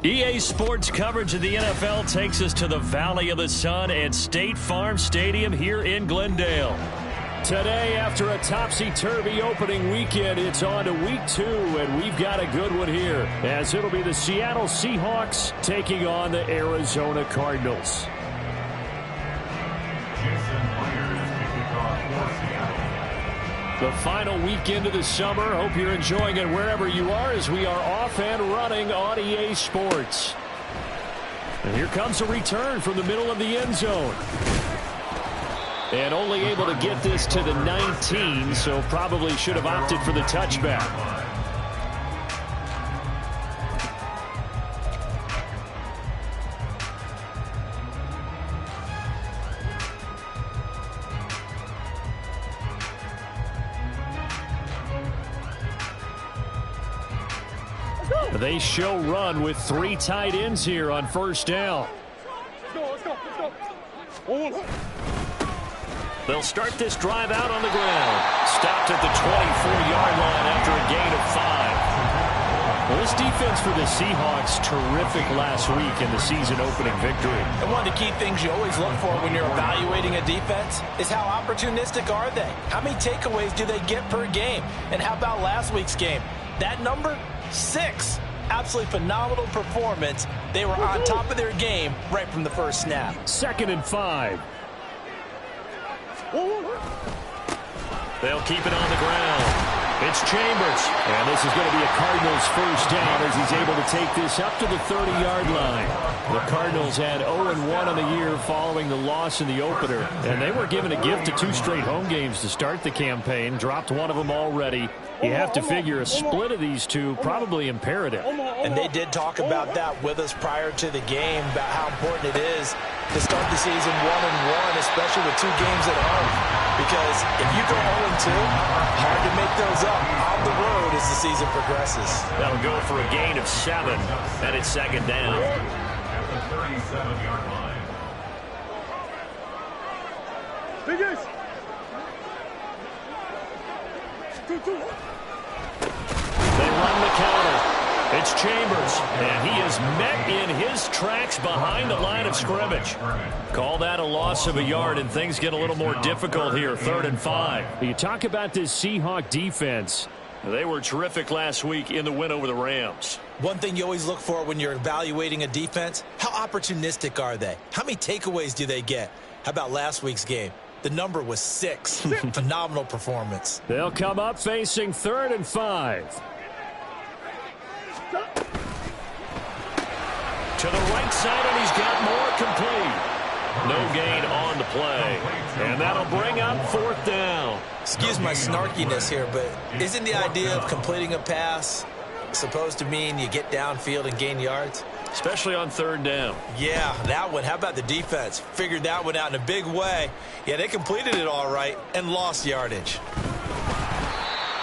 EA Sports coverage of the NFL takes us to the Valley of the Sun at State Farm Stadium here in Glendale. Today, after a topsy-turvy opening weekend, it's on to week 2, and we've got a good one here, as it'll be the Seattle Seahawks taking on the Arizona Cardinals. The final weekend of the summer. Hope you're enjoying it wherever you are as we are off and running on EA Sports. And here comes a return from the middle of the end zone. And only able to get this to the 19, so probably should have opted for the touchback. They show run with 3 tight ends here on first down. Let's go. They'll start this drive out on the ground. Stopped at the 24-yard line after a gain of 5. Well, this defense for the Seahawks, terrific last week in the season opening victory. And one of the key things you always look for when you're evaluating a defense is how opportunistic are they? How many takeaways do they get per game? And how about last week's game? That number, 6. Absolutely phenomenal performance. They were on top of their game right from the first snap. 2nd and 5. They'll keep it on the ground. It's Chambers. And this is going to be a Cardinals first down as he's able to take this up to the 30-yard line. The Cardinals had 0-1 on the year following the loss in the opener. And they were given a gift of 2 straight home games to start the campaign. Dropped one of them already. You have to figure a split of these two probably imperative. And they did talk about that with us prior to the game, about how important it is to start the season 1-1, especially with 2 games at home. Because if you go 0-2, hard to make those up on the road as the season progresses. That'll go for a gain of 7, and it's 2nd down. At the 37-yard line. Biggest. They run the counter. It's Chambers, and he is met in his tracks behind the line of scrimmage. Call that a loss of a yard, and things get a little more difficult here, 3rd and 5. You talk about this Seahawk defense. They were terrific last week in the win over the Rams. One thing you always look for when you're evaluating a defense, how opportunistic are they? How many takeaways do they get? How about last week's game? The number was 6. Phenomenal performance. They'll come up facing 3rd and 5. To the right side, and he's got more complete. No gain on the play. And that'll bring up 4th down. Excuse my snarkiness here, but isn't the idea of completing a pass supposed to mean you get downfield and gain yards? Especially on 3rd down. Yeah, that one. How about the defense? Figured that one out in a big way. Yeah, they completed it all right and lost yardage.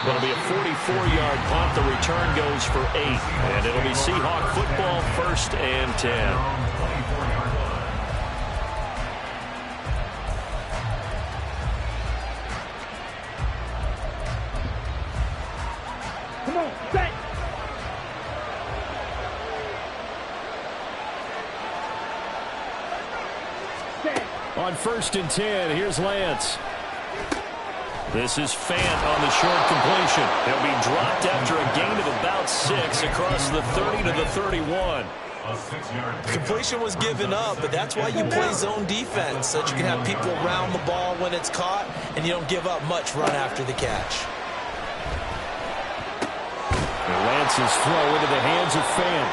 It'll be a 44-yard punt. The return goes for 8. And it'll be Seahawk football, 1st and 10. Come on, set. On 1st and 10, here's Lance. This is Fant on the short completion. He'll be dropped after a gain of about 6 across the 30 to the 31. Completion was given up, but that's why you play zone defense, so that you can have people around the ball when it's caught, and you don't give up much run after the catch. Lance's throw into the hands of Fant.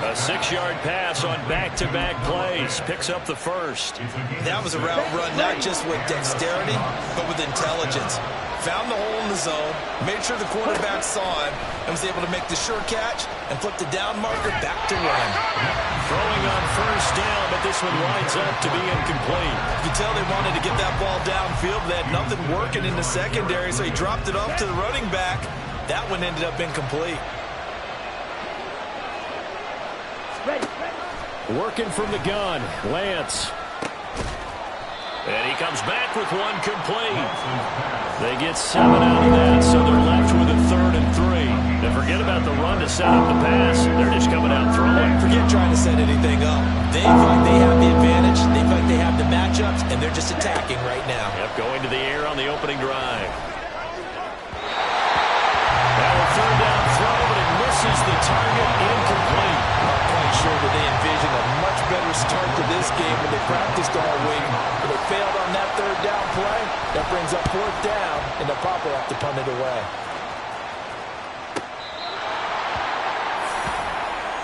A 6-yard pass on back-to-back plays. Picks up the 1st. That was a route run not just with dexterity, but with intelligence. Found the hole in the zone, made sure the quarterback saw him, and was able to make the sure catch and flip the down marker back to run. Throwing on 1st down, but this one winds up to be incomplete. You can tell they wanted to get that ball downfield. They had nothing working in the secondary, so he dropped it off to the running back. That one ended up incomplete. Working from the gun, Lance. And he comes back with one complete. They get 7 out of that, so they're left with a 3rd and 3. And forget about about the run to set up the pass. They're just coming out throwing. Forget trying to set anything up. They feel like they have the advantage. They feel like they have the matchups, and they're just attacking right now. Yep, going to the air on the opening drive. Now a third down throw, but it misses the target. Incomplete. I'm quite sure that they envisioned a much better start to this game when they practiced all week. But they failed on that third down play. That brings up fourth down, and they'll probably have to punt it away.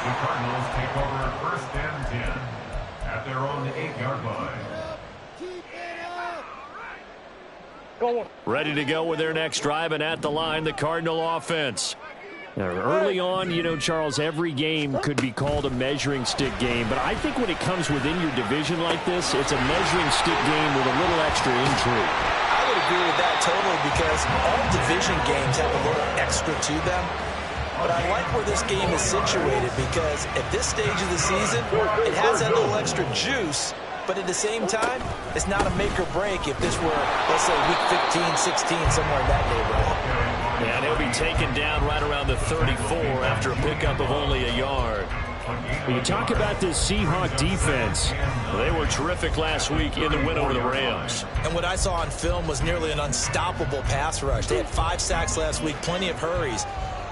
The Cardinals take over first and 10 at their own 8-yard line. Ready to go with their next drive, and at the line, the Cardinal offense. Now, early on, you know, Charles, every game could be called a measuring stick game, but I think when it comes within your division like this, it's a measuring stick game with a little extra intrigue. I would agree with that totally because all division games have a little extra to them. But I like where this game is situated because at this stage of the season, it has that little extra juice. But at the same time, it's not a make or break if this were, let's say, week 15, 16, somewhere in that neighborhood. Yeah, and he'll be taken down right around the 34 after a pickup of only a yard. When you talk about this Seahawk defense, they were terrific last week in the win over the Rams. And what I saw on film was nearly an unstoppable pass rush. They had 5 sacks last week, plenty of hurries.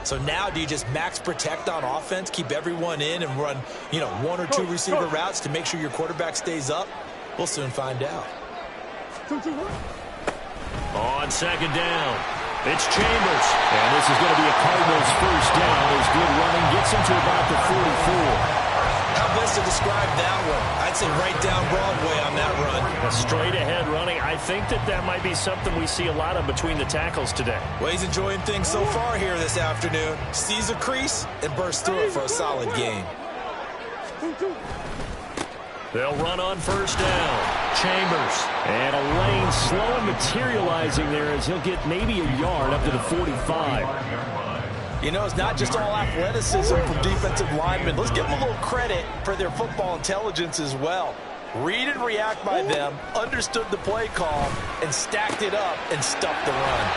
So now do you just max protect on offense, keep everyone in, and run, you know, 1 or 2 receiver routes to make sure your quarterback stays up? We'll soon find out. On second down, it's Chambers. And this is going to be a Cardinals first down. His good running gets him to about the 44. How best to describe that one? I'd say right down Broadway on that run. A straight ahead running. I think that might be something we see a lot of between the tackles today. Well, he's enjoying things so far here this afternoon. Sees a crease and bursts through it for a solid game. They'll run on first down. Chambers. And a lane slow and materializing there as he'll get maybe a yard up to the 45. You know, it's not just all athleticism from defensive linemen. Let's give them a little credit for their football intelligence as well. Read and react by them, understood the play call, and stacked it up and stuffed the run.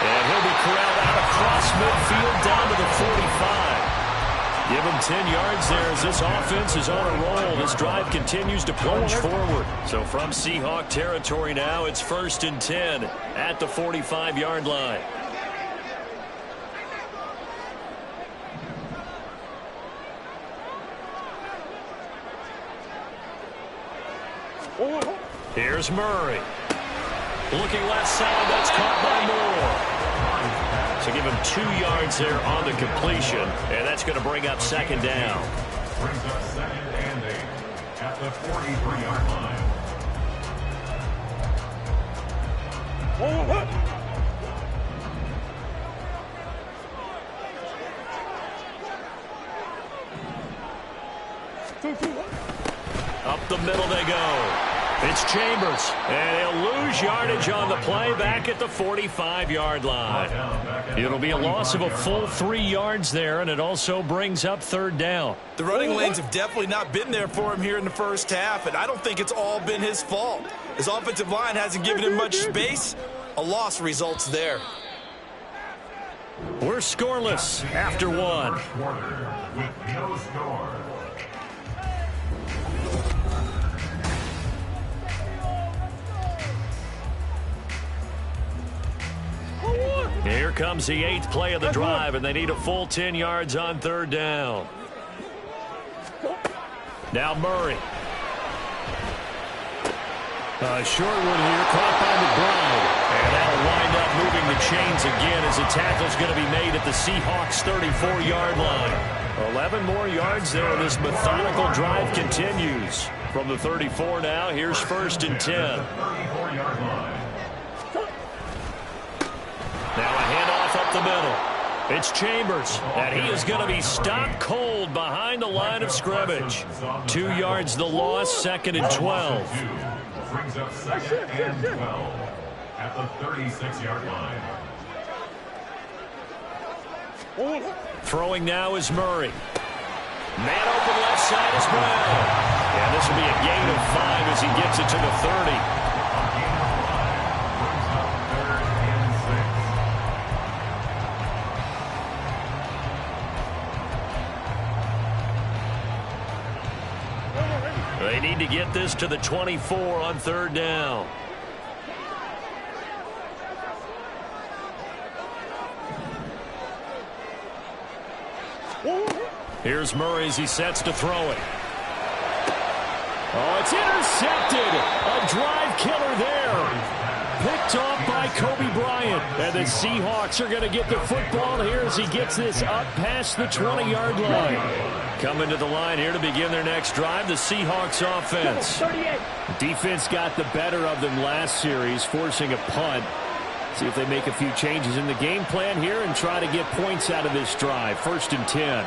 And he'll be corralled out across midfield down to the 45. Give him 10 yards there as this offense is on a roll. This drive continues to plunge forward. So from Seahawk territory now, it's first and 10 at the 45-yard line. Here's Murray. Looking left side, that's caught by Moore. So give him 2 yards there on the completion, and that's going to bring up second down. Brings up second and 8 at the 43-yard line. Up the middle they go. It's Chambers, and he'll lose yardage on the play back at the 45-yard line. It'll be a loss of a full 3 yards there, and it also brings up third down. The running lanes have definitely not been there for him here in the first half, and I don't think it's all been his fault. His offensive line hasn't given him much space. A loss results there. We're scoreless after one. With no score. Here comes the 8th play of the drive, and they need a full 10 yards on third down. Now Murray. A short one here, caught by McBride. And that'll wind up moving the chains again as the tackle's going to be made at the Seahawks' 34-yard line. 11 more yards there, and this methodical drive continues. From the 34 now, here's first and 10. 34-yard line. Now a handoff up the middle. It's Chambers, and he is going to be stopped cold behind the line of scrimmage. 2 yards the loss, second and 12. Brings up second and 12 at the 36-yard line. Throwing now is Murray. Man open left side is Brown. And this will be a gain of 5 as he gets it to the 30. Brings up 3rd and 6. They need to get this to the 24 on third down. Here's Murray as he sets to throw it. Oh, it's intercepted. A drive killer there. Picked off by Kobe Bryant. And the Seahawks are going to get the football here as he gets this up past the 20-yard line. Coming to the line here to begin their next drive, the Seahawks offense. Defense got the better of them last series, forcing a punt. See if they make a few changes in the game plan here and try to get points out of this drive. 1st and 10.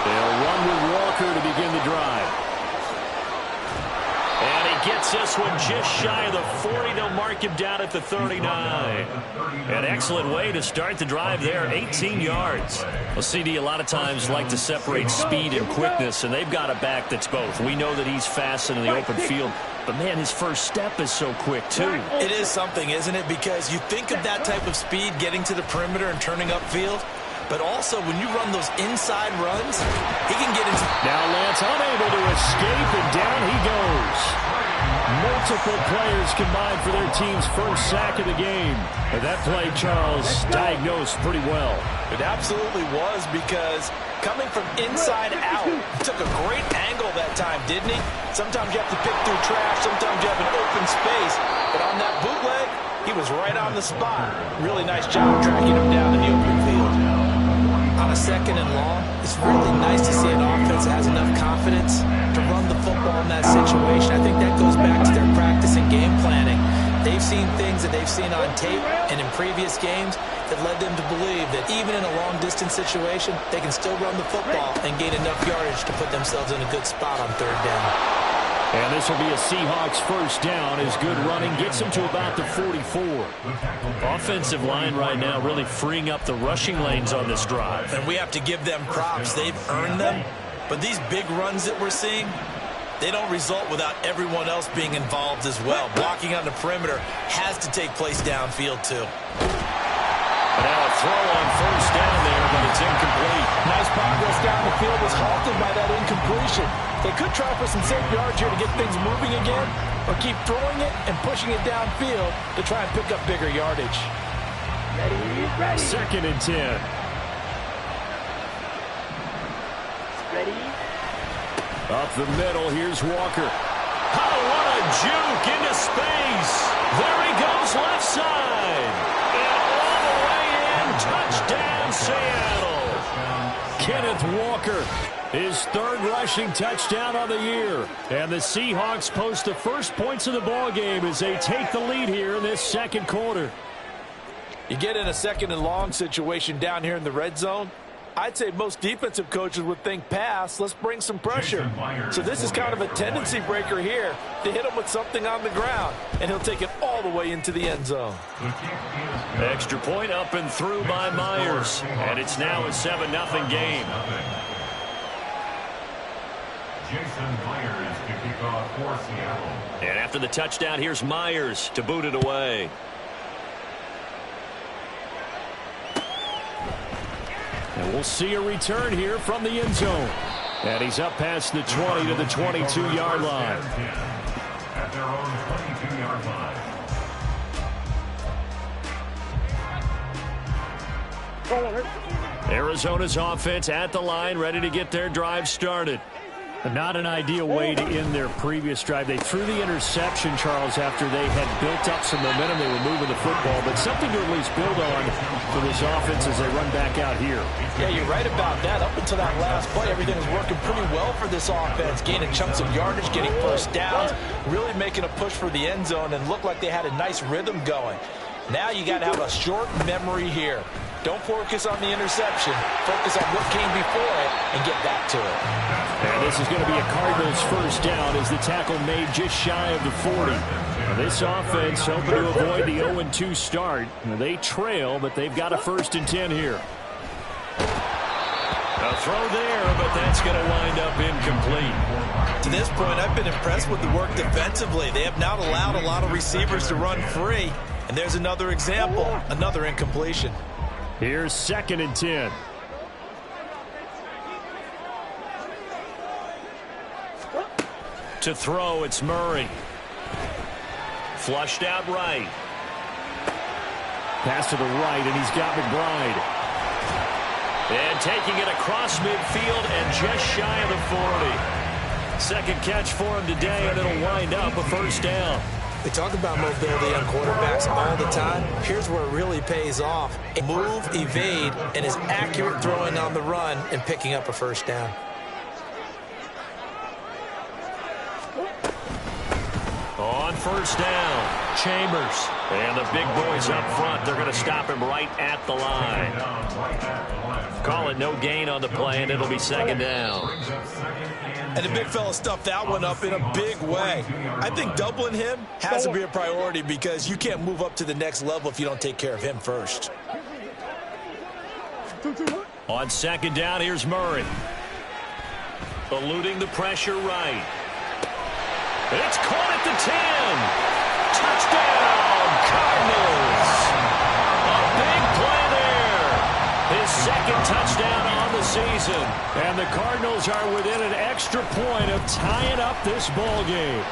They'll run with Walker to begin the drive. And he gets this one just shy of the 40. They'll mark him down at the 39. An excellent way to start the drive there, 18 yards. Well, CD a lot of times like to separate speed and quickness, and they've got a back that's both. We know that he's fast in the open field, but, man, his first step is so quick, too. It is something, isn't it? Because you think of that type of speed getting to the perimeter and turning upfield, but also when you run those inside runs, he can get into... Now Lance unable to escape, and down he goes. Multiple players combined for their team's first sack of the game. But that play, Charles, diagnosed pretty well. It absolutely was, because coming from inside out, he took a great angle that time, didn't he? Sometimes you have to pick through trash, sometimes you have an open space, but on that bootleg, he was right on the spot. Really nice job tracking him down in the open field. On a 2nd and long, it's really nice to see an offense that has enough confidence to run the football in that situation. I think that goes back to their practice and game planning. They've seen things that they've seen on tape and in previous games that led them to believe that even in a long-distance situation, they can still run the football and gain enough yardage to put themselves in a good spot on third down. And this will be a Seahawks first down as good running gets them to about the 44. Offensive line right now really freeing up the rushing lanes on this drive. And we have to give them props. They've earned them. But these big runs that we're seeing, they don't result without everyone else being involved as well. Blocking on the perimeter has to take place downfield too. And now a throw on first down there, but it's incomplete. Nice progress down the field was halted by that incompletion. They could try for some safe yards here to get things moving again, or keep throwing it and pushing it downfield to try and pick up bigger yardage. Ready. 2nd and 10. Ready. Up the middle, here's Walker. Oh, what a juke into space. There he goes left side. And all the way in, touchdown Seattle. Kenneth Walker, his 3rd rushing touchdown on the year. And the Seahawks post the first points of the ball game as they take the lead here in this 2nd quarter. You get in a 2nd and long situation down here in the red zone, I'd say most defensive coaches would think pass, let's bring some pressure. So this is kind of a tendency breaker here to hit him with something on the ground, and he'll take it all the way into the end zone. Extra point up and through by Myers, and it's now a 7-0 game. Jason Myers to kick off for Seattle. And after the touchdown, here's Myers to boot it away. And we'll see a return here from the end zone. And he's up past the 20 to the 22-yard line. At their own 22-yard line. Arizona's offense at the line, ready to get their drive started. Not an ideal way to end their previous drive. They threw the interception, Charles, after they had built up some momentum. They were moving the football, but something to at least build on for this offense as they run back out here. Yeah, you're right about that. Up until that last play, everything was working pretty well for this offense, gaining chunks of yardage, getting first downs, really making a push for the end zone, and looked like they had a nice rhythm going. Now you got to have a short memory here. Don't focus on the interception. Focus on what came before it and get back to it. And this is going to be a Cardinals first down as the tackle made just shy of the 40. This offense hoping to avoid the 0-2 start. They trail, but they've got a 1st and 10 here. A throw there, but that's going to wind up incomplete. To this point, I've been impressed with the work defensively. They have not allowed a lot of receivers to run free. And there's another example, another incompletion. Here's 2nd and 10. To throw, it's Murray. Flushed out right. Pass to the right, and he's got McBride. And taking it across midfield and just shy of the 40. Second catch for him today, and it'll wind up a first down. We talk about mobility on quarterbacks all the time. Here's where it really pays off. Move, evade, and is accurate throwing on the run and picking up a first down. On first down, Chambers. And the big boys up front, they're going to stop him right at the line. Call it no gain on the play, and it'll be second down. And the big fella stuffed that one up in a big way. I think doubling him has to be a priority because you can't move up to the next level if you don't take care of him first. On second down, here's Murray. Eluding the pressure right. It's caught at the 10. Touchdown, Cardinals. A big play there. His second touchdown on the season. And the Cardinals are within an extra point of tying up this ball game.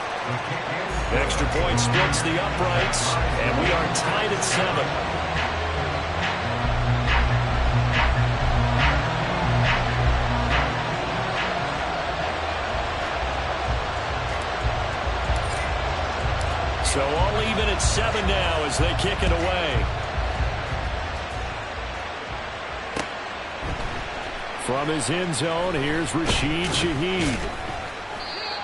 Extra point splits the uprights, and we are tied at 7. So all even at 7 now as they kick it away. From his end zone, here's Rashid Shaheed.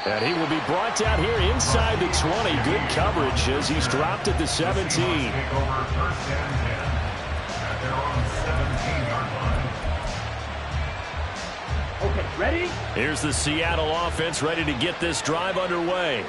And he will be brought down here inside the 20. Good coverage as he's dropped at the 17. Take over first and 10 at their own 17-yard line. Okay, ready? Here's the Seattle offense ready to get this drive underway.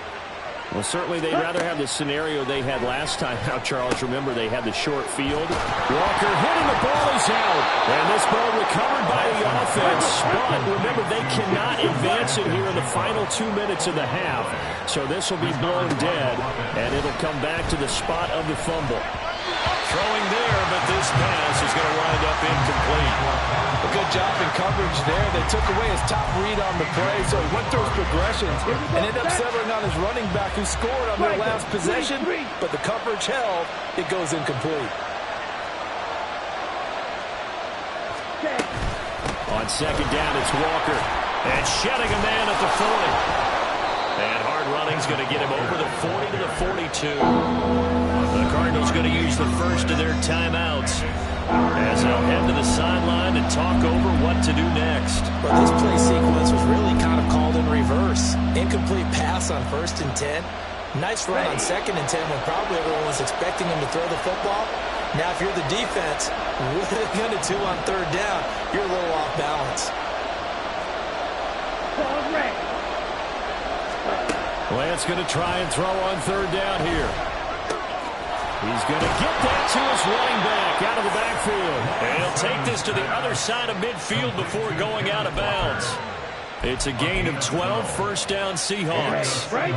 Well, certainly they'd rather have the scenario they had last time. Now, Charles, remember they had the short field. Walker hitting the ball is out. And this ball recovered by the offense. But remember, they cannot advance it here in the final 2 minutes of the half. So this will be blown dead, and it'll come back to the spot of the fumble. Throwing there, but this pass is going to wind up incomplete. A good job in coverage there. They took away his top read on the play, so he went through his progressions and ended up settling on his running back who scored on their last possession, but the coverage held. It goes incomplete. On second down, it's Walker. And shedding a man at the 40. And hard running's going to get him over the 40 to the 42. The Cardinals going to use the first of their timeouts as they'll head to the sideline and talk over what to do next. But this play sequence was really kind of called in reverse. Incomplete pass on 1st and 10. Nice run on 2nd and 10 when probably everyone was expecting him to throw the football. Now, if you're the defense, what are they going to do on 3rd down? You're a little off balance. Lance going to try and throw on 3rd down here. He's going to get that to his running back out of the backfield. And he'll take this to the other side of midfield before going out of bounds. It's a gain of 12, first down Seahawks. Right.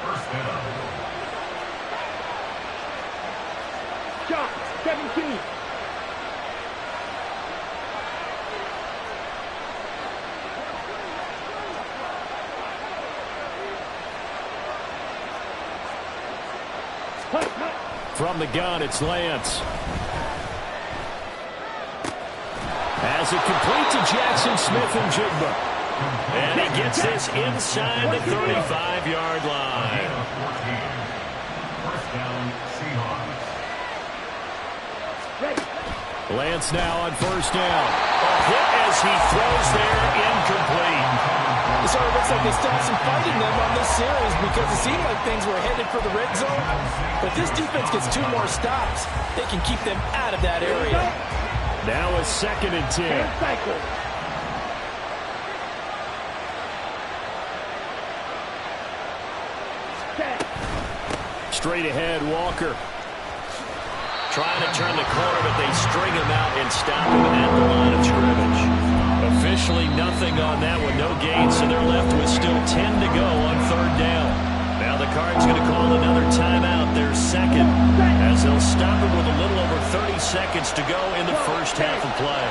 First down. Shot, 17. From the gun, it's Lance. As it complete to Jackson Smith and Jigba. And he gets this inside the 35-yard line. First down, Seahawks. Lance now on 1st down. A hit as he throws there, incomplete. It sort of looks like they still have some fight in them on this series because it seemed like things were headed for the red zone. But this defense gets 2 more stops. They can keep them out of that area. Now a 2nd and 10. Straight ahead, Walker. Trying to turn the corner, but they string him out and stop him at the line of scrimmage. Officially nothing on that one, no gain, so they're left with still 10 to go on 3rd down. Now the Cards going to call another timeout, their second, as they'll stop it with a little over 30 seconds to go in the first half of play.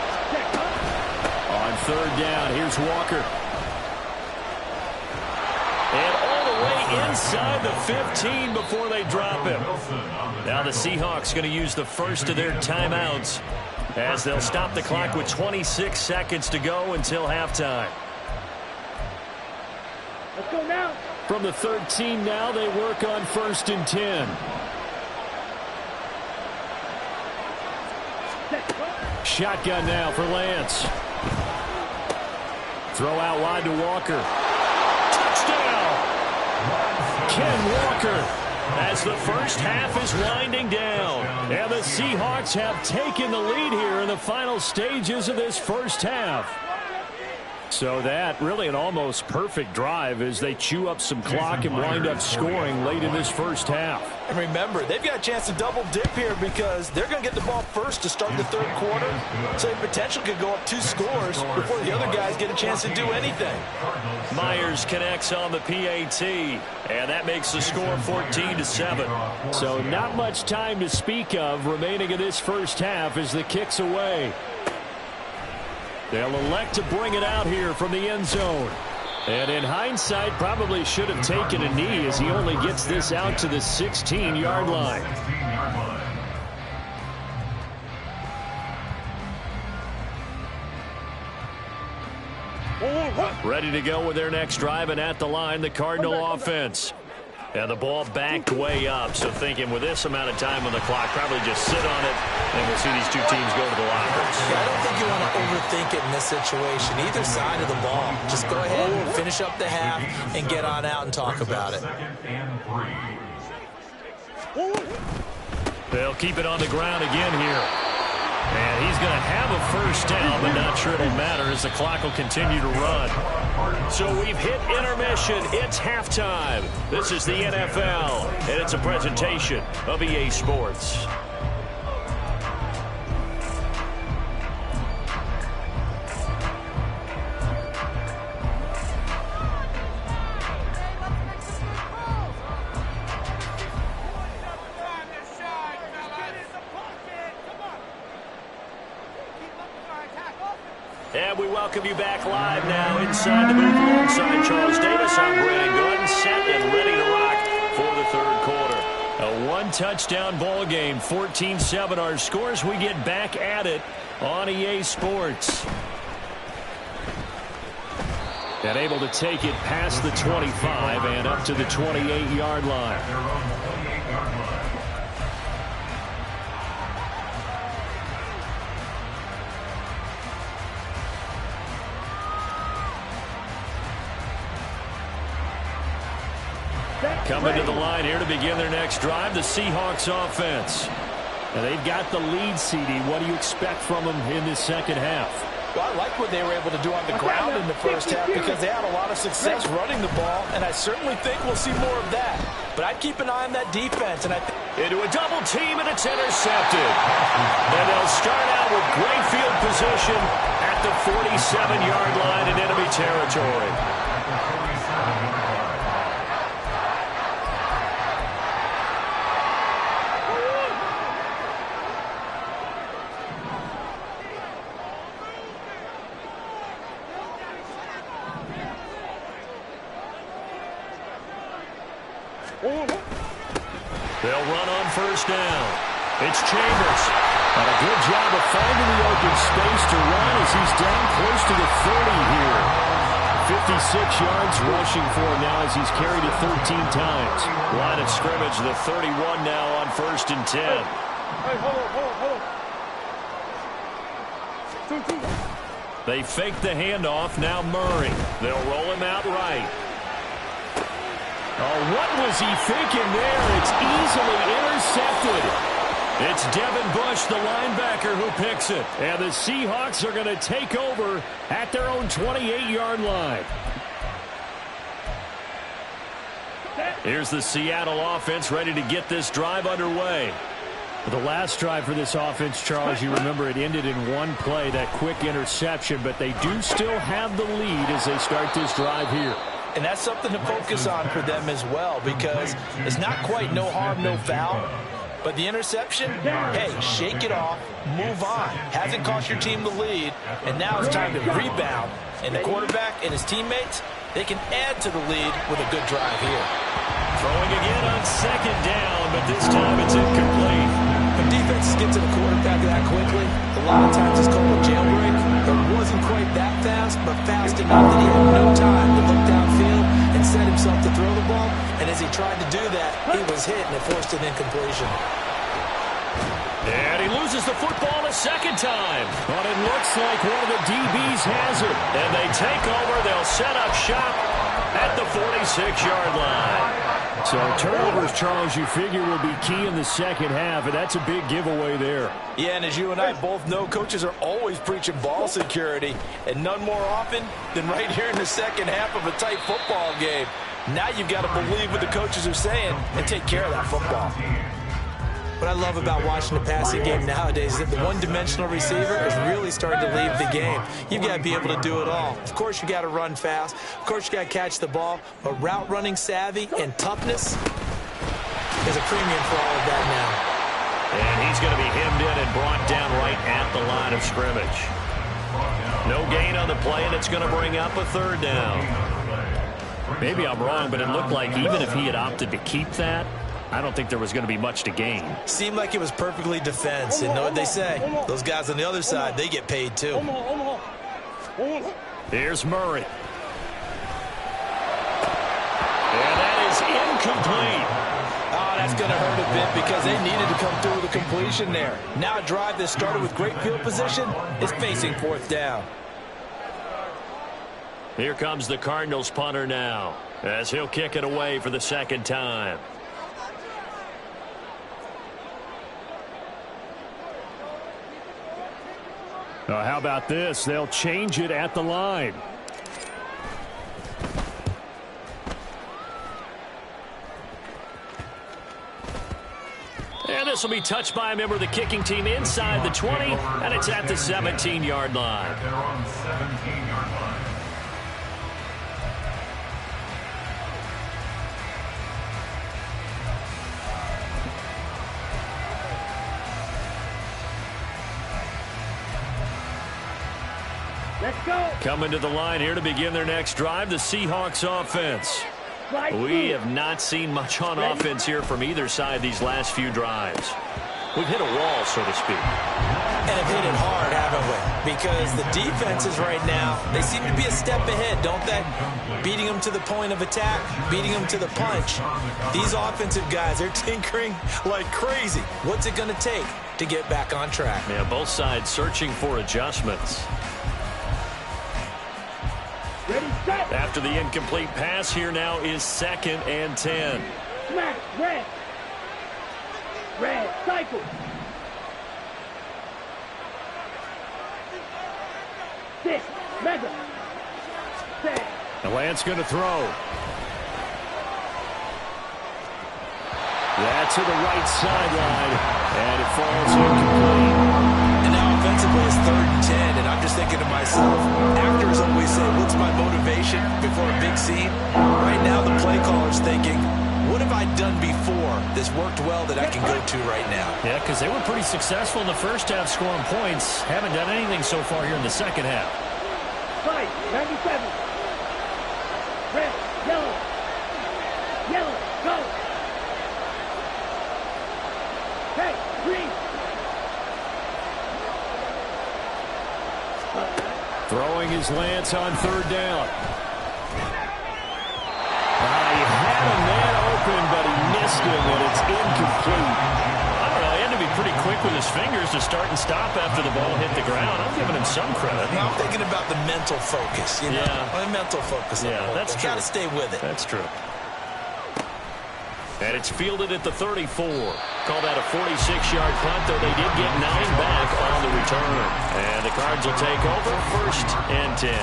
On 3rd down, here's Walker. And inside the 15 before they drop him. Now the Seahawks going to use the first of their timeouts as they'll stop the clock with 26 seconds to go until halftime. Let's go now. From the 13 now, they work on 1st and 10. Shotgun now for Lance. Throw out wide to Walker. Touchdown! Ken Walker as the first half is winding down. And the Seahawks have taken the lead here in the final stages of this first half. So that really an almost perfect drive as they chew up some clock and wind up scoring late in this first half. And remember, they've got a chance to double dip here because they're going to get the ball first to start the third quarter. So the potential could go up 2 scores before the other guys get a chance to do anything. Myers connects on the PAT, and that makes the score 14-7. So not much time to speak of remaining in this first half as the kick's away. They'll elect to bring it out here from the end zone. And in hindsight, probably should have taken a knee as he only gets this out to the 16-yard line. Ready to go with their next drive, and at the line, the Cardinal offense. And the ball backed way up, so thinking with this amount of time on the clock, probably just sit on it, and we'll see these two teams go to the lockers. Yeah, I don't think you want to overthink it in this situation, either side of the ball. Just go ahead and finish up the half and get on out and talk about it. They'll keep it on the ground again here. And he's going to have a first down, but not sure it'll matter as the clock will continue to run. So we've hit intermission. It's halftime. This is the NFL, and it's a presentation of EA Sports. And we welcome you back live now inside the booth alongside Charles Davis. I'm Brandon Gordon, set and ready to rock for the third quarter. A one-touchdown ball game, 14-7 our scores. We get back at it on EA Sports. And able to take it past the 25 and up to the 28-yard line. Coming to the line here to begin their next drive, the Seahawks offense. And they've got the lead, CD. What do you expect from them in this second half? Well, I like what they were able to do on the ground in the first half because they had a lot of success running the ball, and I certainly think we'll see more of that. But I'd keep an eye on that defense. And into a double team, and it's intercepted. And they'll start out with great field position at the 47-yard line in enemy territory. They'll run on first down. It's Chambers. And a good job of finding the open space to run as he's down close to the 30 here. 56 yards rushing for him now as he's carried it 13 times. Line of scrimmage, the 31 now on 1st and 10. Hey, hold on. They fake the handoff. Now Murray. They'll roll him out right. Oh, what was he thinking there? It's easily intercepted. It's Devin Bush, the linebacker, who picks it. And the Seahawks are going to take over at their own 28-yard line. Here's the Seattle offense ready to get this drive underway. The last drive for this offense, Charles, you remember it ended in one play, that quick interception, but they do still have the lead as they start this drive here. And that's something to focus on for them as well because it's not quite no harm, no foul. But the interception, hey, shake it off, move on. Hasn't cost your team the lead, and now it's time to rebound. And the quarterback and his teammates, They can add to the lead with a good drive here. Throwing again on second down, but this time it's incomplete. When defenses get to the quarterback that quickly, a lot of times it's called a jailbreak. It wasn't quite that fast, but fast enough that he had no time to look downfield and set himself to throw the ball. And as he tried to do that, he was hit and it forced an incompletion. And he loses the football a second time. But it looks like one of the DBs has it. And they take over. They'll set up shop at the 46-yard line. So turnovers, Charles, you figure will be key in the second half, and that's a big giveaway there. Yeah, and as you and I both know, coaches are always preaching ball security, and none more often than right here in the second half of a tight football game. Now you've got to believe what the coaches are saying and take care of that football. What I love about watching the passing game nowadays is that the one-dimensional receiver is really starting to leave the game. You've got to be able to do it all. Of course, you got to run fast. Of course, you got to catch the ball. But route running savvy and toughness is a premium for all of that now. And he's going to be hemmed in and brought down right at the line of scrimmage. No gain on the play, and it's going to bring up a third down. Maybe I'm wrong, but it looked like even if he had opted to keep that, I don't think there was going to be much to gain. Seemed like it was perfectly defense. And know what they say? Those guys on the other side, they get paid too. Here's Murray. And that is incomplete. Oh, that's going to hurt a bit because they needed to come through with a completion there. Now a drive that started with great field position is facing fourth down. Here comes the Cardinals punter now as he'll kick it away for the second time. How about this? They'll change it at the line. And this will be touched by a member of the kicking team inside the 20, and it's at the 17-yard line. They're on the 17-yard line. Let's go. Coming to the line here to begin their next drive, the Seahawks offense. We have not seen much on offense here from either side these last few drives. We've hit a wall, so to speak. And have hit it hard, haven't we? Because the defenses right now, they seem to be a step ahead, don't they? Beating them to the point of attack, beating them to the punch. These offensive guys, they're tinkering like crazy. What's it going to take to get back on track? Yeah, both sides searching for adjustments. Ready, set. After the incomplete pass, here now is 2nd and 10. Smash, red. Red, cycle. Six, mega. Set. And Lance going to throw. That's to the right sideline, and it falls incomplete. And now offensively it's 3rd and 10, and I'm just thinking to myself, actors always say, what's my motivation before a big scene? Right now the play caller's thinking, what have I done before this worked well that I can go to right now? Yeah, because they were pretty successful in the first half scoring points. Haven't done anything so far here in the second half. Fight, 97. Red, yellow. Yellow, go. Hey, green. Throwing his Lance on 3rd down. He had a man open, but he missed him, and it's incomplete. I don't know, he had to be pretty quick with his fingers to start and stop after the ball hit the ground. I'm giving him some credit. Now I'm thinking about the mental focus, you know? Yeah. The mental focus. Yeah, that's true. Got to stay with it. That's true. And it's fielded at the 34. Call that a 46-yard punt, though they did get 9 back on the return. And the Cards will take over 1st and 10.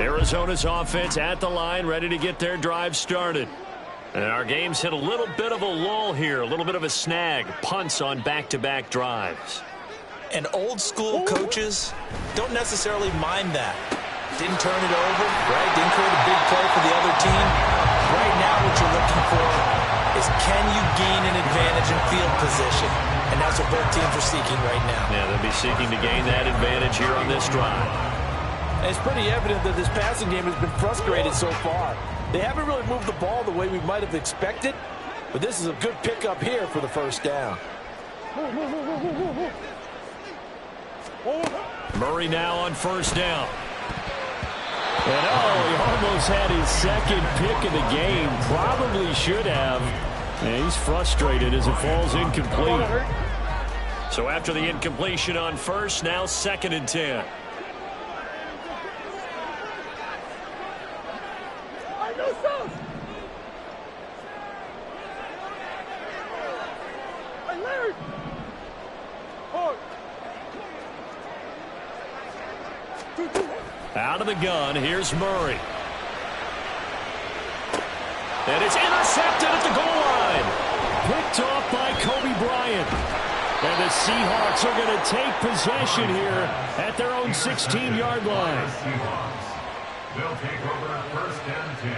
Arizona's offense at the line, ready to get their drive started. And our game's hit a little bit of a lull here, a little bit of a snag. Punts on back-to-back drives. And old school coaches don't necessarily mind that. Didn't turn it over, right? Didn't create a big play for the other team. Right now what you're looking for is is, can you gain an advantage in field position? And that's what both teams are seeking right now. Yeah, they'll be seeking to gain that advantage here on this drive. And it's pretty evident that this passing game has been frustrated so far. They haven't really moved the ball the way we might have expected, but this is a good pickup here for the first down. Murray now on first down. And he almost had his second pick of the game. Probably should have. And he's frustrated as it falls incomplete. So after the incompletion on first, now 2nd and 10. Out of the gun, here's Murray. And it's intercepted at the goal line. Picked off by Kobe Bryant. And the Seahawks are going to take possession here at their own 16-yard line. They'll take over 1st and 10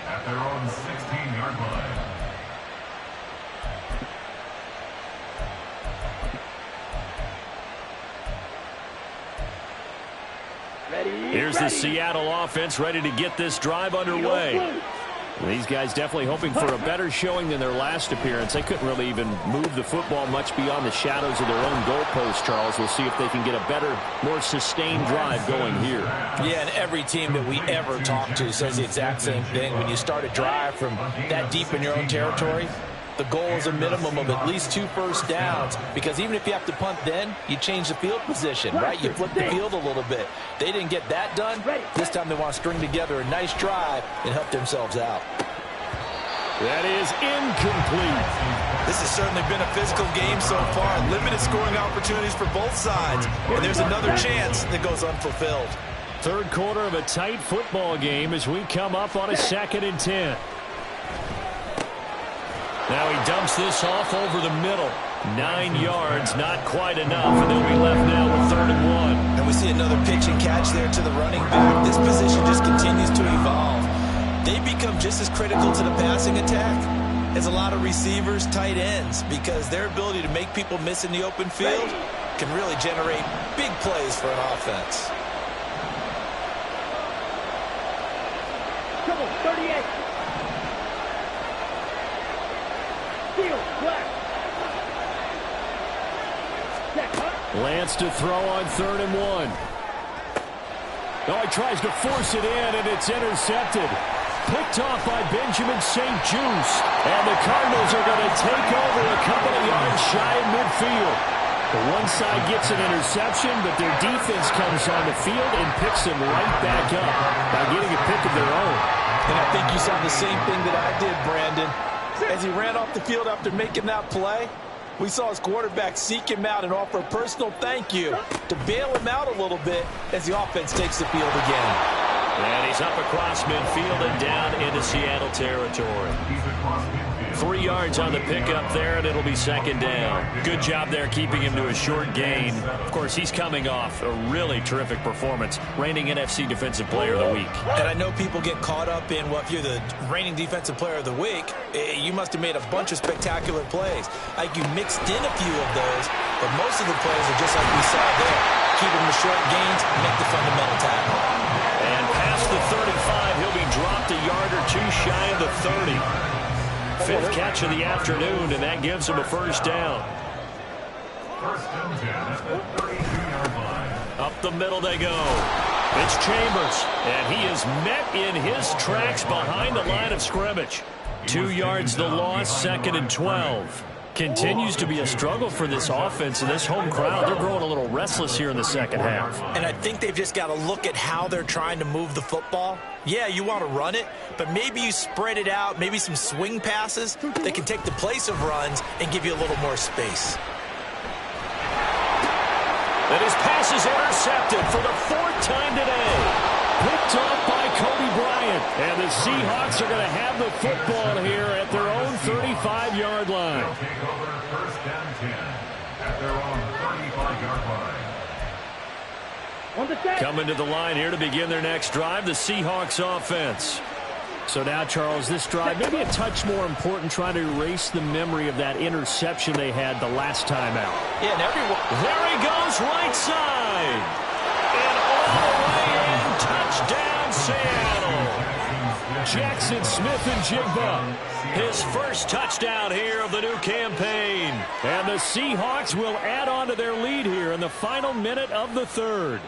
at their own 16-yard line. Here's the Seattle offense ready to get this drive underway. These guys definitely hoping for a better showing than their last appearance. They couldn't really even move the football much beyond the shadows of their own goalpost, Charles. We'll see if they can get a better, more sustained drive going here. Yeah, and every team that we ever talk to says the exact same thing. When you start a drive from that deep in your own territory, the goal is a minimum of at least 2 first downs, because even if you have to punt then, you change the field position, right? You flip the field a little bit. They didn't get that done. This time they want to string together a nice drive and help themselves out. That is incomplete. This has certainly been a physical game so far. Limited scoring opportunities for both sides. And there's another chance that goes unfulfilled. Third quarter of a tight football game as we come up on a 2nd and 10. Now he dumps this off over the middle. 9 yards, not quite enough, and they'll be left now with 3rd and 1. And we see another pitch and catch there to the running back. This position just continues to evolve. They become just as critical to the passing attack as a lot of receivers, tight ends, because their ability to make people miss in the open field can really generate big plays for an offense. Come on, 38. Lance to throw on 3rd and 1. Oh, he tries to force it in, and it's intercepted. Picked off by Benjamin St. Juice. And the Cardinals are going to take over a couple of yards shy of midfield. The one side gets an interception, but their defense comes on the field and picks them right back up by getting a pick of their own. And I think you saw the same thing that I did, Brandon. As he ran off the field after making that play, we saw his quarterback seek him out and offer a personal thank you to bail him out a little bit as the offense takes the field again. And he's up across midfield and down into Seattle territory. 3 yards on the pickup there, and it'll be 2nd down. Good job there keeping him to a short gain. Of course, he's coming off a really terrific performance, reigning NFC Defensive Player of the Week. And I know people get caught up in, well, if you're the reigning Defensive Player of the Week, you must have made a bunch of spectacular plays. Like you mixed in a few of those, but most of the plays are just like we saw there. Keeping the short gains, make the fundamental tackle. And past the 35, he'll be dropped a yard or two shy of the 30. 5th catch of the afternoon, and that gives him a 1st down. 1st and 10 at the 32-yard line. Up the middle they go. It's Chambers, and he is met in his tracks behind the line of scrimmage. 2 yards the loss, 2nd and 12. Continues to be a struggle for this offense and this home crowd. They're growing a little restless here in the 2nd half. And I think they've just got to look at how they're trying to move the football. Yeah, you want to run it, but maybe you spread it out, maybe some swing passes that can take the place of runs and give you a little more space. And his pass is intercepted for the 4th time today. Picked off by Kobe Bryant. And the Seahawks are going to have the football here at their own 35-yard line. They'll take over 1st and 10 at their own 35-yard line. Coming to the line here to begin their next drive, the Seahawks offense. So now, Charles, this drive maybe a touch more important, trying to erase the memory of that interception they had the last time out. Yeah, and everyone. There he goes, right side. And all the way in, touchdown, Seattle. Jackson Smith-Njigba, his first touchdown here of the new campaign. And the Seahawks will add on to their lead here in the final minute of the third.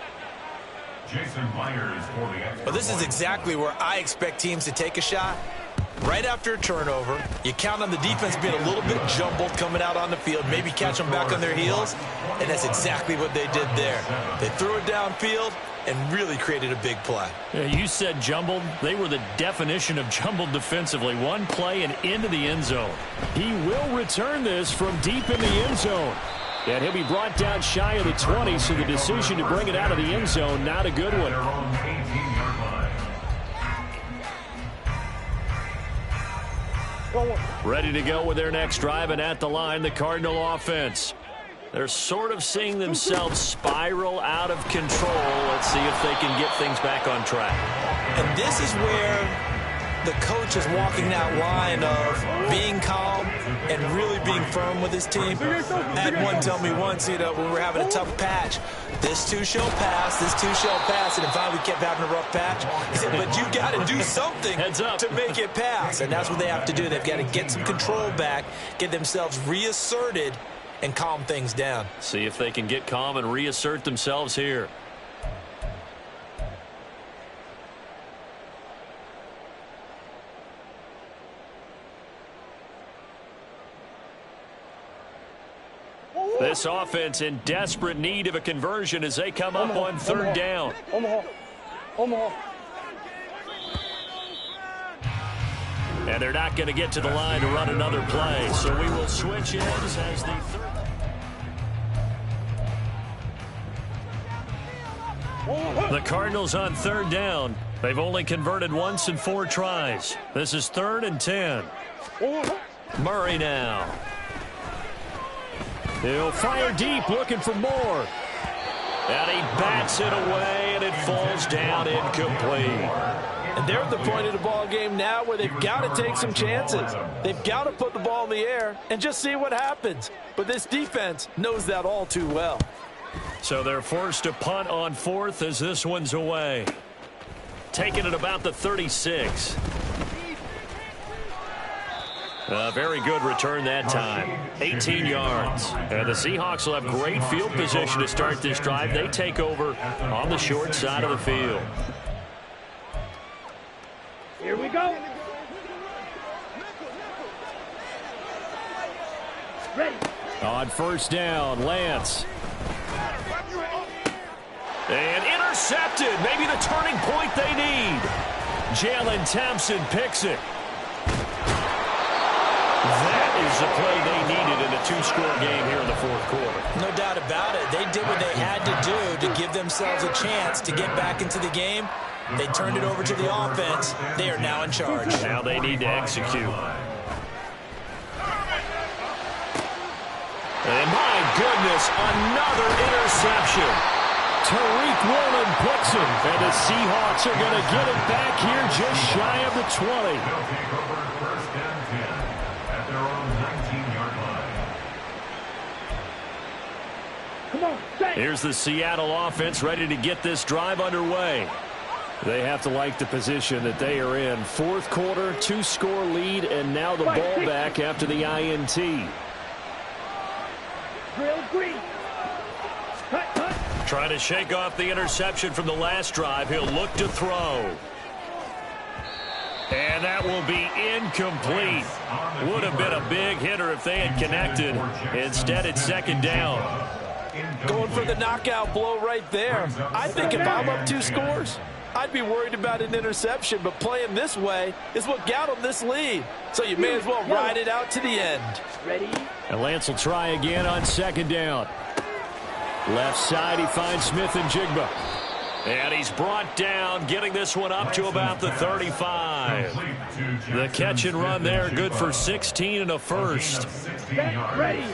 Jason Myers for the extra Well, this is exactly where I expect teams to take a shot. Right after a turnover, you count on the defense being a little bit jumbled coming out on the field, maybe catch them back on their heels, and that's exactly what they did there. They threw it downfield and really created a big play. Yeah, you said jumbled. They were the definition of jumbled defensively. One play and into the end zone. He will return this from deep in the end zone. And he'll be brought down shy of the 20, so the decision to bring it out of the end zone, not a good one. Ready to go with their next drive, and at the line, the Cardinal offense. They're sort of seeing themselves spiral out of control. Let's see if they can get things back on track. And this is where the coach is walking that line of being calm and really being firm with his team. I had one tell me once, when we were having a tough patch, this too shall pass, this too shall pass, and if finally we kept having a rough patch, he said, but you got to do something to make it pass, and that's what they have to do. They've got to get some control back, get themselves reasserted, and calm things down. See if they can get calm and reassert themselves here. This offense in desperate need of a conversion as they come up on third down. And they're not going to get to the line to run another play, so we will switch ends as the third. The Cardinals on third down. They've only converted once in 4 tries. This is 3rd and 10. Murray now. He'll fire deep, looking for more. And he bats it away, and it falls down incomplete. And they're at the point of the ball game now where they've got to take some chances. They've got to put the ball in the air and just see what happens. But this defense knows that all too well. So they're forced to punt on 4th as this one's away. Taking it about the 36. A very good return that time. 18 yards. And the Seahawks will have great field position to start this drive. They take over on the short side of the field. Here we go. Ready. On first down, Lance. And intercepted. Maybe the turning point they need. Jalen Thompson picks it. That is the play they needed in a 2-score game here in the 4th quarter. No doubt about it. They did what they had to do to give themselves a chance to get back into the game. They turned it over to the offense. They are now in charge. Now they need to execute. And my goodness, another interception. Tariq Woolen puts him, and the Seahawks are going to get it back here just shy of the 20. They'll take over 1st and 10 at their own 19-yard line. Come on, stay. Here's the Seattle offense ready to get this drive underway. They have to like the position that they are in. 4th quarter, 2-score lead, and now the ball back after the INT. Drill green. Cut, cut. Trying to shake off the interception from the last drive. He'll look to throw. And that will be incomplete. Would have been a big hitter if they had connected. Instead, it's 2nd down. Going for the knockout blow right there. I think if I'm up 2 scores, I'd be worried about an interception, but playing this way is what got them this lead. So you may as well ride it out to the end. Ready. And Lance will try again on 2nd down. Left side, he finds Smith-Njigba. And he's brought down, getting this one up to about the 35. The catch and run there, good for 16 and a first. Ready.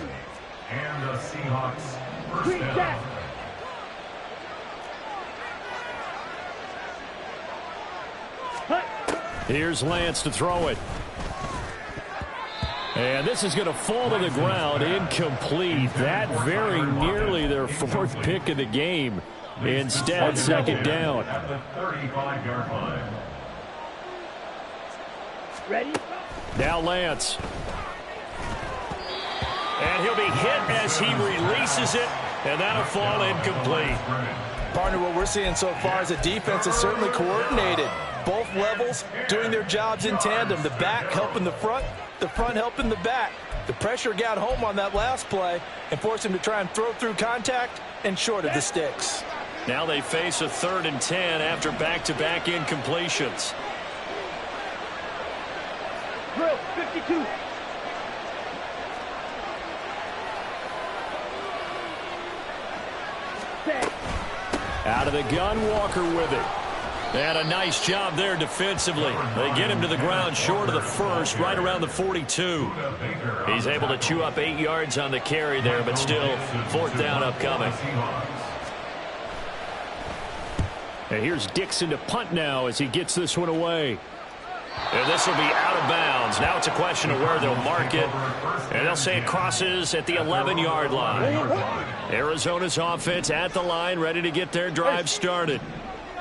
And the Seahawks Green first jack. down. Cut. Here's Lance to throw it. And this is going to fall to the ground, incomplete. That very nearly their fourth pick of the game. Instead, second down. At the 35-yard line. Ready? Now Lance. And he'll be hit as he releases it, and that'll fall incomplete. Partner, what we're seeing so far is a defense is certainly coordinated. Both levels doing their jobs in tandem. The back helping the front helping the back. The pressure got home on that last play and forced him to try and throw through contact and short of the sticks. Now they face a 3rd and 10 after back-to-back incompletions. Drill 52. Set. Out of the gun, Walker with it. And a nice job there defensively. They get him to the ground short of the first, right around the 42. He's able to chew up 8 yards on the carry there, but still 4th down upcoming. And here's Dixon to punt now as he gets this one away. And this will be out of bounds. Now it's a question of where they'll mark it. And they'll say it crosses at the 11-yard line. Arizona's offense at the line, ready to get their drive started.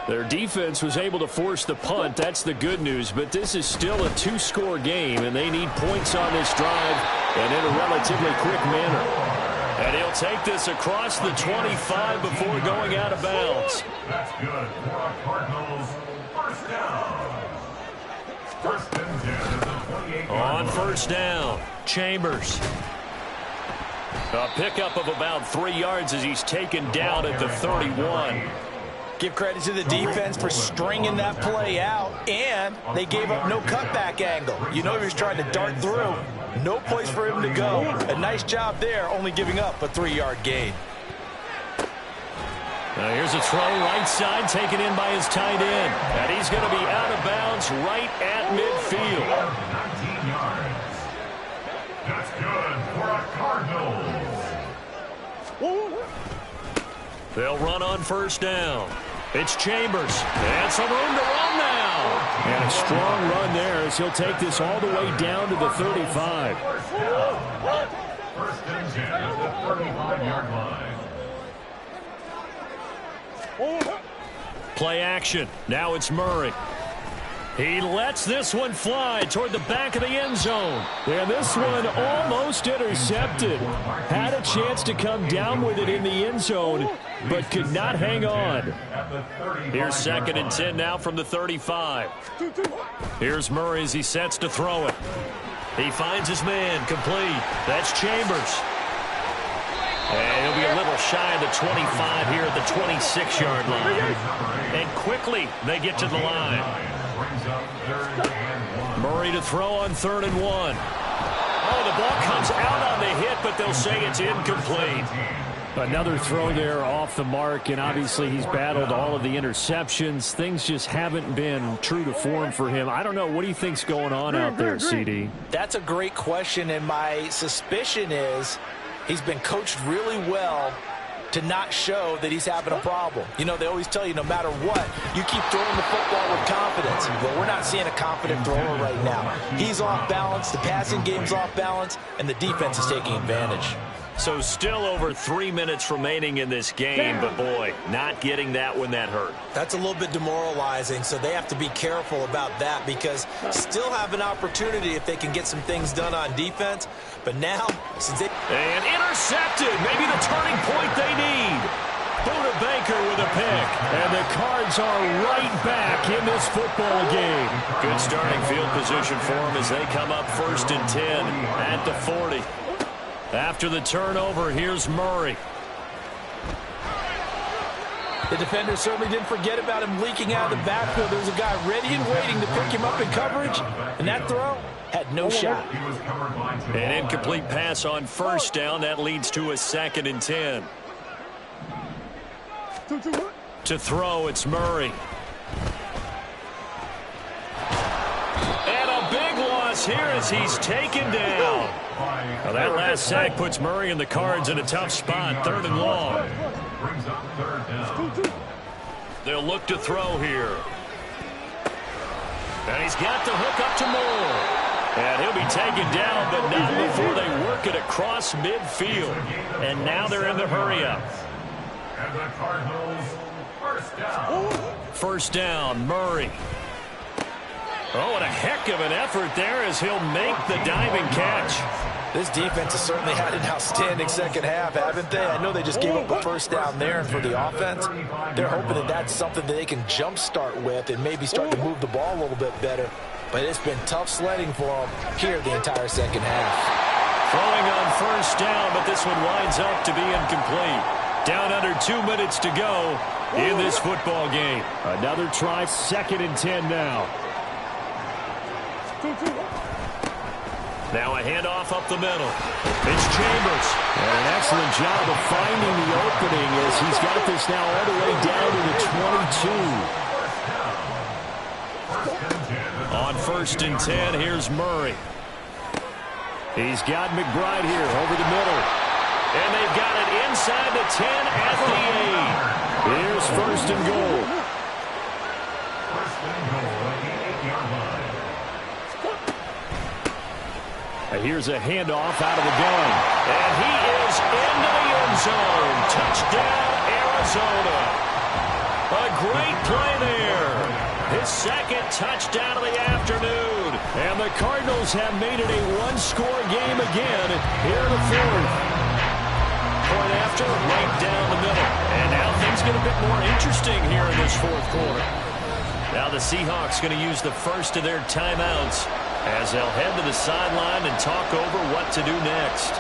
Their defense was able to force the punt. That's the good news. But this is still a 2-score game, and they need points on this drive and in a relatively quick manner. And he'll take this across the 25 before going out of bounds. That's good for our Cardinals. First down. First and 10 at the 28-yard line. On first down, Chambers. A pickup of about 3 yards as he's taken down at the 31. Give credit to the defense for stringing that play out, and they gave up no cutback angle. You know he was trying to dart through. No place for him to go. A nice job there, only giving up a 3-yard gain. Now here's a throw right side taken in by his tight end. And he's going to be out of bounds right at midfield. 19 yards. That's good for our Cardinals. They'll run on first down. It's Chambers. And some room to run now. And a strong run there as he'll take this all the way down to the 35. First and 10 at the 35-yard line. Play action. Now it's Murray. He lets this one fly toward the back of the end zone. And this one almost intercepted. Had a chance to come down with it in the end zone, but could not hang on. Here's 2nd and 10 now from the 35. Here's Murray as he sets to throw it. He finds his man, complete. That's Chambers. And he'll be a little shy of the 25 here at the 26-yard line. And quickly they get to the line. Murray to throw on 3rd and 1. Oh, the ball comes out on the hit, but they'll say it's incomplete. Another throw there off the mark, and obviously he's battled all of the interceptions. Things just haven't been true to form for him. I don't know. What do you think's going on out there, CD? That's a great question, and my suspicion is he's been coached really well to not show that he's having a problem. You know, they always tell you no matter what, you keep throwing the football with confidence. Well, we're not seeing a confident thrower right now. He's off balance, the passing game's off balance, and the defense is taking advantage. So still over 3 minutes remaining in this game, but boy, not getting that when that hurt. That's a little bit demoralizing, so they have to be careful about that because still have an opportunity if they can get some things done on defense. But now, since they... And intercepted, maybe the turning point they need. Buda Baker with a pick, and the Cards are right back in this football game. Good starting field position for them as they come up 1st and 10 at the 40. After the turnover, here's Murray. The defender certainly didn't forget about him leaking out of the backfield. There was a guy ready and waiting to pick him up in coverage, and that throw had no shot. An incomplete pass on first down. That leads to a 2nd and 10. To throw, it's Murray. And a big loss here as he's taken down. Well, that last sack puts Murray and the Cards in a tough spot. 3rd and long. They'll look to throw here. And he's got the hook up to Moore. And he'll be taken down, but not before they work it across midfield. And now they're in the hurry-up. And the Cardinals, first down. First down, Murray. Oh, and a heck of an effort there as he'll make the diving catch. This defense has certainly had an outstanding second half, haven't they? I know they just gave up a first down there, and for the offense, they're hoping that that's something that they can jumpstart with and maybe start to move the ball a little bit better. But it's been tough sledding for them here the entire second half. Throwing on first down, but this one winds up to be incomplete. Down under 2 minutes to go in this football game. Another try, 2nd and 10 now. Now a handoff up the middle. It's Chambers. And an excellent job of finding the opening as he's got this now all the way down to the 22. On 1st and 10, here's Murray. He's got McBride here over the middle. And they've got it inside the 10 at the 8. Here's 1st and goal. First and goal at the 8-yard line. Here's a handoff out of the gun. And he is into the end zone. Touchdown, Arizona. A great play there. His 2nd touchdown of the afternoon. And the Cardinals have made it a one-score game again here in the 4th. Point after, right down the middle. And now things get a bit more interesting here in this 4th quarter. Now the Seahawks going to use the first of their timeouts as they'll head to the sideline and talk over what to do next.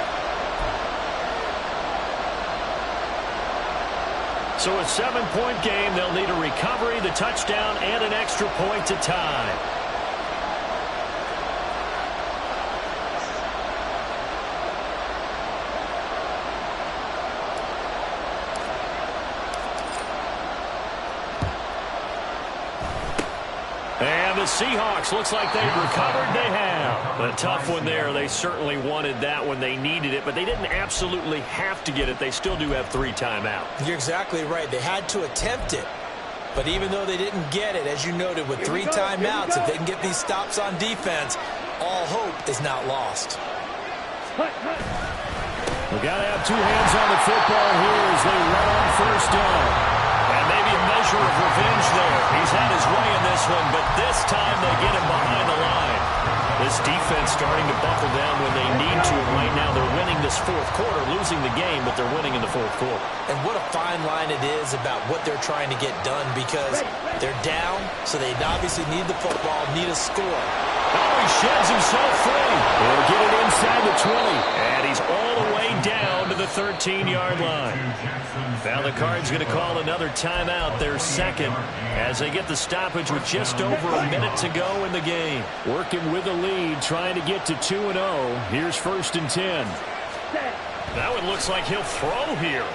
So a 7-point game, they'll need a recovery, the touchdown, and an extra point to tie. And the Seahawks, looks like they've recovered. They have. A tough one there. They certainly wanted that when they needed it, but they didn't absolutely have to get it. They still do have 3 timeouts. You're exactly right. They had to attempt it. But even though they didn't get it, as you noted, with 3 timeouts, if they can get these stops on defense, all hope is not lost. We've got to have 2 hands on the football here as they run on first down. And maybe a measure of revenge there. He's had his way in this one, but this time they get him behind the line. This defense starting to buckle down when they need to, and right now they're winning this 4th quarter, losing the game, but they're winning in the 4th quarter. And what a fine line it is about what they're trying to get done, because they're down, so they obviously need the football, need a score. Oh, he sheds himself free. He'll get it inside the 20, and he's all the way down to the 13-yard line. Now the Cards going to call another timeout, their 2nd, as they get the stoppage with just over a minute to go in the game. Working with the lead, trying to get to 2-0. Here's 1st and 10. That one looks like he'll throw here.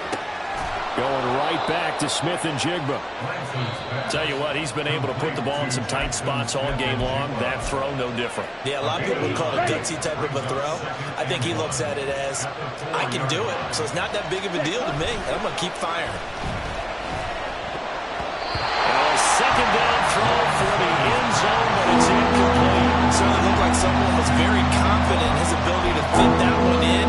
Going right back to Smith and Jigba. Tell you what, he's been able to put the ball in some tight spots all game long. That throw, no different. Yeah, a lot of people would call it a gutsy type of a throw. I think he looks at it as, I can do it, so it's not that big of a deal to me, and I'm going to keep firing. A 2nd down throw for the end zone, but it's incomplete. Certainly looked like someone was very confident in his ability to fit that one in.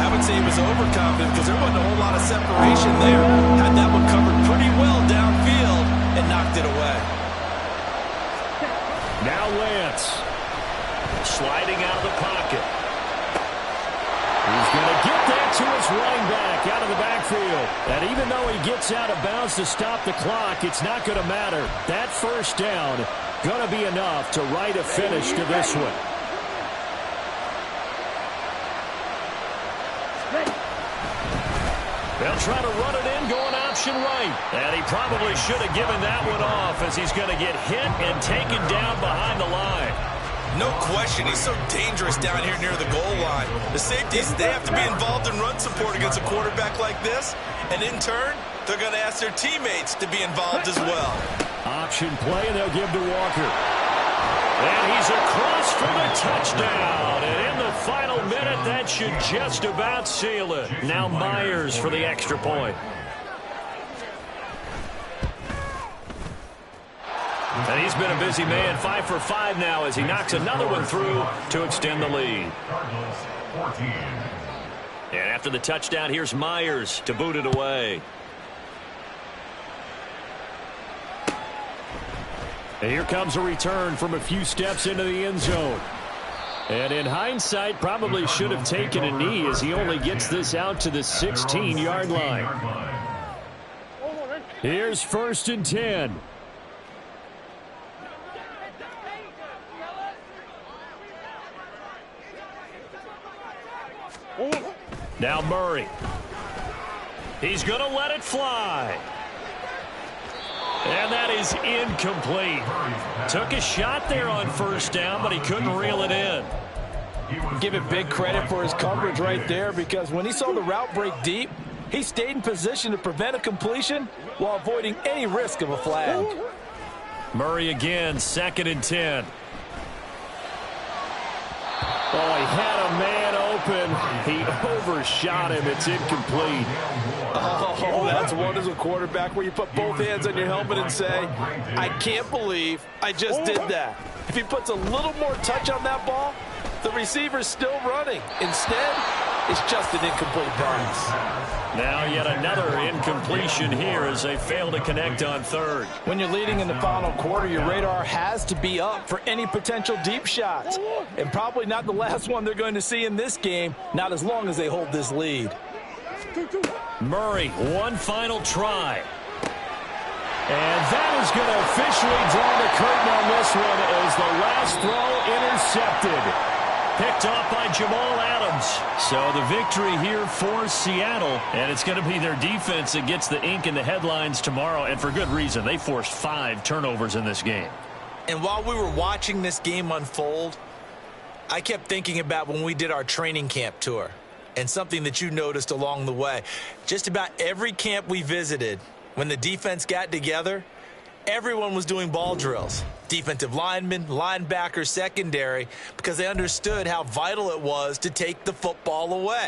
I would say he was overconfident because there wasn't a whole lot of separation there. Had that one covered pretty well downfield and knocked it away. Now Lance sliding out of the pocket. He's going to get that to his running back out of the backfield. And even though he gets out of bounds to stop the clock, it's not going to matter. That first down going to be enough to write a finish to this one. They'll try to run it in, going option right. And he probably should have given that one off as he's going to get hit and taken down behind the line. No question, he's so dangerous down here near the goal line. The safeties, they have to be involved in run support against a quarterback like this. And in turn, they're going to ask their teammates to be involved as well. Option play, and they'll give to Walker. And he's across for the touchdown. And in the final minute, that should just about seal it. Now Myers for the extra point. And he's been a busy man, 5 for 5 now as he knocks another one through to extend the lead. Cardinals 14. And after the touchdown, here's Myers to boot it away. And here comes a return from a few steps into the end zone. And in hindsight, probably should have taken a knee as he only gets this out to the 16-yard line. Here's 1st and 10. Now Murray. He's going to let it fly. And that is incomplete. Took a shot there on 1st down, but he couldn't reel it in. Give it big credit for his coverage right there, because when he saw the route break deep, he stayed in position to prevent a completion while avoiding any risk of a flag. Murray again, 2nd and 10. Oh, he had a man open. He overshot him. It's incomplete. Oh, that's one as a quarterback where you put both hands on your helmet and say, I can't believe I just did that. If he puts a little more touch on that ball, the receiver's still running. Instead, it's just an incomplete pass. Now yet another incompletion here as they fail to connect on 3rd. When you're leading in the final quarter, your radar has to be up for any potential deep shots. And probably not the last one they're going to see in this game, not as long as they hold this lead. Murray, one final try. And that is going to officially draw the curtain on this one as the last throw intercepted. Picked off by Jamal Adams. So the victory here for Seattle. And it's going to be their defense that gets the ink in the headlines tomorrow. And for good reason. They forced 5 turnovers in this game. And while we were watching this game unfold, I kept thinking about when we did our training camp tour. And something that you noticed along the way. Just about every camp we visited, when the defense got together, everyone was doing ball drills. Defensive linemen, linebackers, secondary, because they understood how vital it was to take the football away.